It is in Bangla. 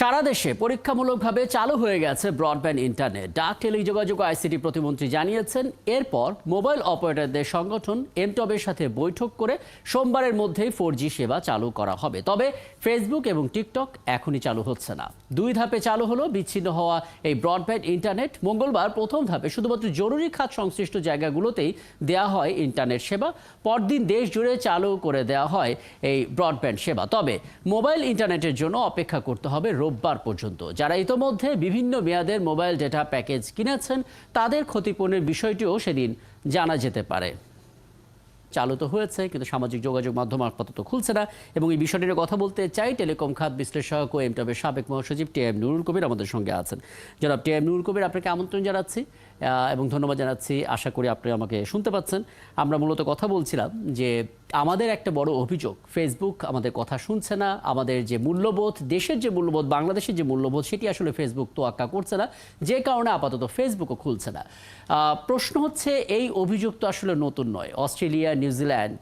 সারা দেশে পরীক্ষামূলকভাবে চালু হয়ে গেছে ব্রডব্যান্ড ইন্টারনেট। ডাক, টেলিযোগাযোগ ও আইসিটি প্রতিমন্ত্রী জানিয়েছেন, এরপর মোবাইল অপারেটরদের সংগঠন এমটবের সাথে বৈঠক করে সোমবারের মধ্যেই 4G সেবা চালু করা হবে। তবে ফেসবুক এবং টিকটক এখনই চালু হচ্ছে না। 2 ধাপে চালু হলো বিচ্ছিন্ন হওয়া এই ব্রডব্যান্ড ইন্টারনেট। মঙ্গলবার প্রথম ধাপে শুধুমাত্র জরুরি খাত সংশ্লিষ্ট জায়গাগুলোতেই দেয়া হয় ইন্টারনেট সেবা। পরদিন দেশ জুড়ে চালু করে দেওয়া হয় এই ব্রডব্যান্ড সেবা। তবে মোবাইল ইন্টারনেটের জন্য অপেক্ষা করতে হবে রোববার পর্যন্ত। যারা ইতোমধ্যে বিভিন্ন মেয়াদের মোবাইল ডেটা প্যাকেজ কিনেছেন তাদের ক্ষতিপূরণের বিষয়টিও সেদিন জানা যেতে পারে। চালু তো হয়েছে, কিন্তু সামাজিক যোগাযোগ মাধ্যম আপাতত খুলছে না। এবং এই বিষয়টি নিয়ে কথা বলতে চাই, টেলিকম খাত বিশ্লেষক ও এমটবের সাবেক মহাসচিব টিএম নুরুল কবির আমাদের সঙ্গে আছেন। জনাব টিএম নুরুল কবির, আপনাকে আমন্ত্রণ জানাচ্ছি এবং ধন্যবাদ জানাচ্ছি। আশা করি আপনি আমাকে শুনতে পাচ্ছেন। আমরা মূলত কথা বলছিলাম যে আমাদের একটা বড় অভিযোগ, ফেসবুক আমাদের কথা শুনছে না। আমাদের যে মূল্যবোধ, দেশের যে মূল্যবোধ, বাংলাদেশের যে মূল্যবোধ, সেটি আসলে ফেসবুক তোয়াক্কা করছে না, যে কারণে আপাতত ফেসবুকও খুলছে না। প্রশ্ন হচ্ছে, এই অভিযোগ তো আসলে নতুন নয়। Australia, New Zealand